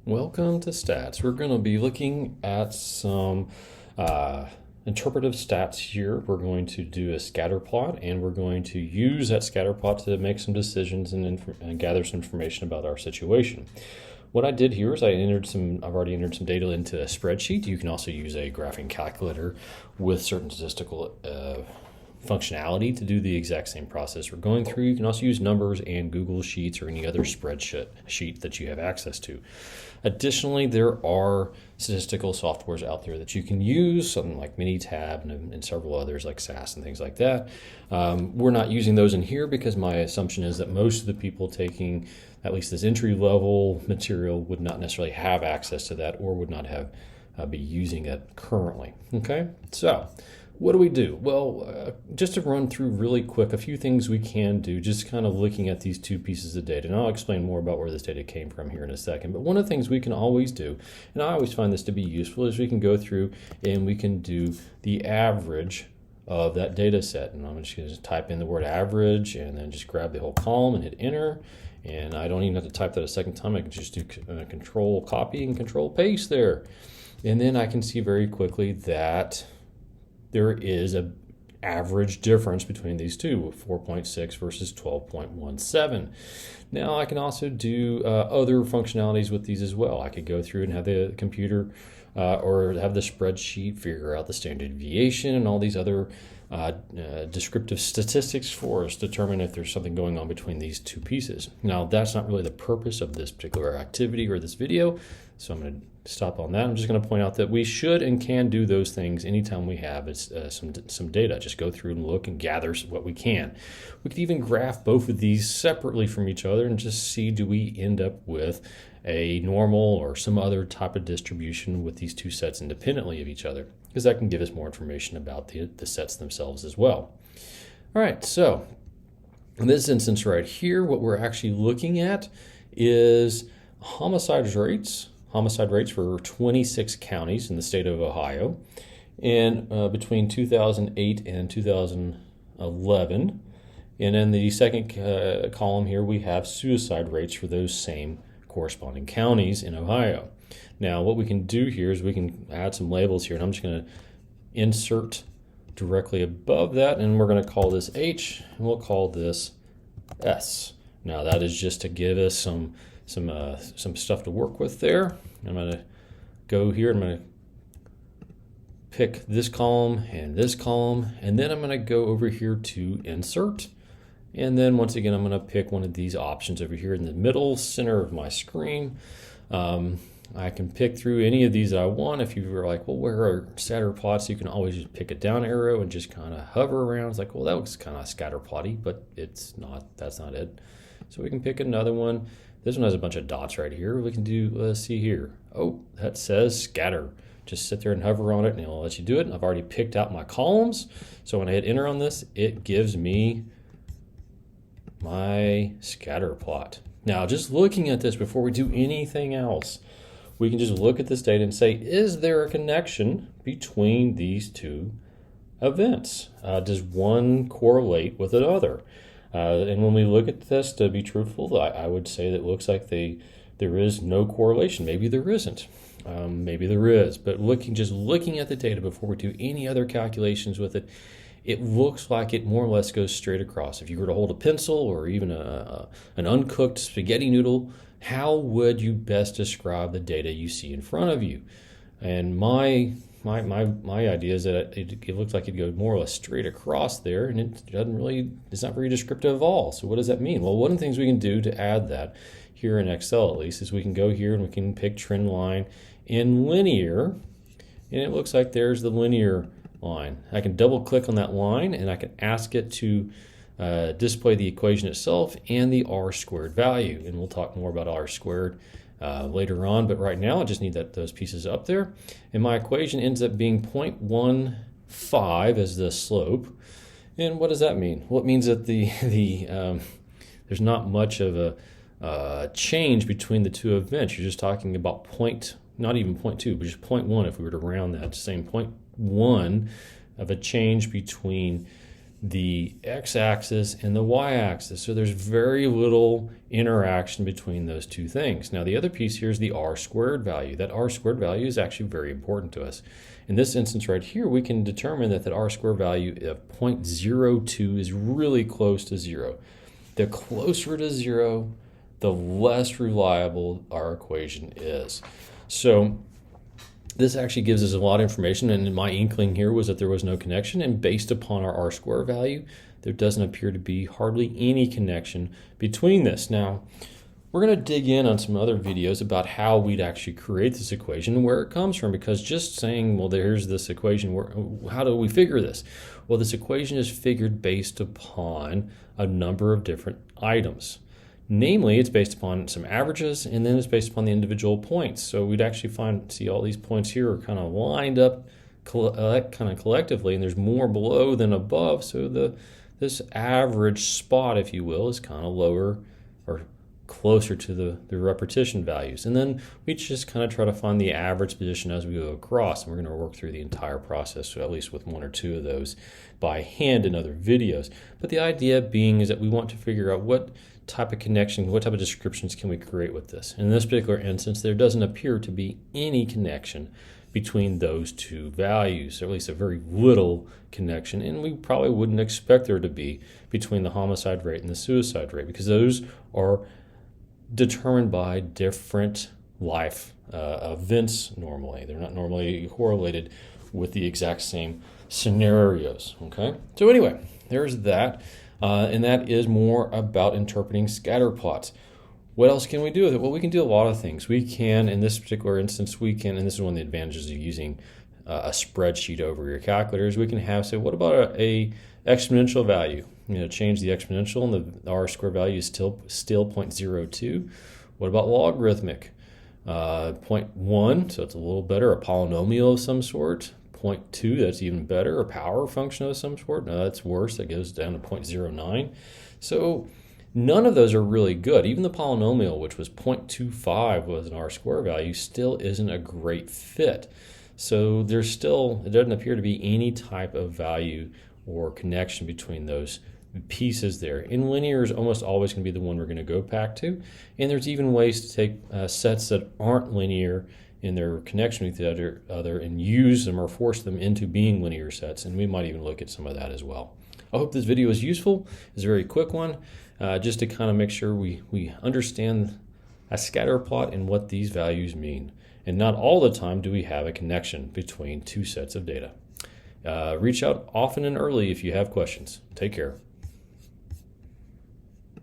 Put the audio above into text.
Welcome to Stats. We're going to be looking at some interpretive stats here. We're going to do a scatter plot, and we're going to use that scatter plot to make some decisions and gather some information about our situation. What I did here is I've already entered some data into a spreadsheet. You can also use a graphing calculator with certain statistical functionality to do the exact same process we're going through. You can also use numbers and Google Sheets or any other spreadsheet that you have access to. Additionally, there are statistical softwares out there that you can use, something like Minitab and several others like SAS and things like that. We're not using those in here because my assumption is that most of the people taking at least this entry-level material would not necessarily have access to that or would not be using it currently. Okay, so what do we do? Well, just to run through really quick, a few things we can do, just kind of looking at these two pieces of data. And I'll explain more about where this data came from here in a second. But one of the things we can always do, and I always find this to be useful, is we can go through and we can do the average of that data set. And I'm just going to type in the word average and then just grab the whole column and hit enter. And I don't even have to type that a second time. I can just do control copy and control paste there. And then I can see very quickly that there is an average difference between these two, 4.6 versus 12.17. Now I can also do other functionalities with these as well. I could go through and have the computer or have the spreadsheet figure out the standard deviation and all these other descriptive statistics for us, determine if there's something going on between these two pieces. Now that's not really the purpose of this particular activity or this video, so I'm going to stop on that. I'm just going to point out that we should and can do those things anytime we have some data. Just go through and look and gather what we can. We could even graph both of these separately from each other and just see, do we end up with a normal or some other type of distribution with these two sets independently of each other, because that can give us more information about the sets themselves as well. All right, so in this instance right here, what we're actually looking at is homicide rates for 26 counties in the state of Ohio, and between 2008 and 2011. And in the second column here, we have suicide rates for those same corresponding counties in Ohio. Now, what we can do here is we can add some labels here, and I'm just going to insert directly above that, and we're going to call this H, and we'll call this S. Now, that is just to give us some stuff to work with there. I'm going to go here. I'm going to pick this column, and then I'm going to go over here to insert. And then once again, I'm going to pick one of these options over here in the middle center of my screen. I can pick through any of these I want. If you were like, well, where are scatter plots? You can always just pick a down arrow and just kind of hover around. It's like, well, that looks kind of scatter plotty, but it's not. That's not it. So we can pick another one. This one has a bunch of dots right here. We can do, let's see here. Oh, that says scatter. Just sit there and hover on it, and it'll let you do it. I've already picked out my columns. So when I hit enter on this, it gives me my scatter plot. Now, just looking at this before we do anything else, we can just look at this data and say, is there a connection between these two events? Does one correlate with another? And when we look at this, to be truthful, I would say that it looks like there is no correlation. Maybe there isn't. Maybe there is. But just looking at the data before we do any other calculations with it, it looks like it more or less goes straight across. If you were to hold a pencil or even an uncooked spaghetti noodle, how would you best describe the data you see in front of you? And my idea is that it looks like it goes more or less straight across there, and it's not very descriptive at all. So what does that mean? Well, one of the things we can do to add that here in Excel at least is we can go here and we can pick trend line in linear, and it looks like there's the linear line. I can double click on that line and I can ask it to display the equation itself and the r squared value, and we'll talk more about r squared later on, but right now I just need those pieces up there, and my equation ends up being 0.15 as the slope. And what does that mean? Well, it means that there's not much of a change between the two events. You're just talking about not even 0.2, but just 0.1 if we were to round that, same 0.1 of a change between the x-axis and the y-axis. So there's very little interaction between those two things. Now the other piece here is the r-squared value. That r-squared value is actually very important to us. In this instance right here, we can determine that r-squared value of 0.02 is really close to 0. The closer to 0, the less reliable our equation is. So this actually gives us a lot of information, and my inkling here was that there was no connection, and based upon our r-squared value, there doesn't appear to be hardly any connection between this. Now, we're going to dig in on some other videos about how we'd actually create this equation and where it comes from, because just saying, well, there's this equation, how do we figure this? Well, this equation is figured based upon a number of different items. Namely, it's based upon some averages, and then it's based upon the individual points. So we'd actually see all these points here are kind of lined up kind of collectively, and there's more below than above. So this average spot, if you will, is kind of lower or closer to the repetition values. And then we just kind of try to find the average position as we go across. And we're going to work through the entire process, so at least with one or two of those by hand in other videos. But the idea being is that we want to figure out what type of connection, what type of descriptions can we create with this. In this particular instance, there doesn't appear to be any connection between those two values, or at least a very little connection, and we probably wouldn't expect there to be between the homicide rate and the suicide rate, because those are determined by different life events normally. They're not normally correlated with the exact same scenarios, okay? So anyway, there's that. And that is more about interpreting scatter plots. What else can we do with it? Well, we can do a lot of things. We can, in this particular instance, and this is one of the advantages of using a spreadsheet over your calculators, we can have, say, what about a exponential value? Change the exponential, and the r-squared value is still 0.02. What about logarithmic? 0.1, so it's a little better, a polynomial of some sort. 0.2, that's even better, a power function of some sort. No, that's worse, that goes down to 0.09. So none of those are really good. Even the polynomial, which was 0.25 was an r-squared value, still isn't a great fit. So it doesn't appear to be any type of value or connection between those pieces there. And linear is almost always going to be the one we're going to go back to. And there's even ways to take sets that aren't linear in their connection with the other and use them or force them into being linear sets, and we might even look at some of that as well. I hope this video is useful. It's a very quick one, just to kind of make sure we understand a scatter plot and what these values mean. And not all the time do we have a connection between two sets of data. Reach out often and early if you have questions. Take care.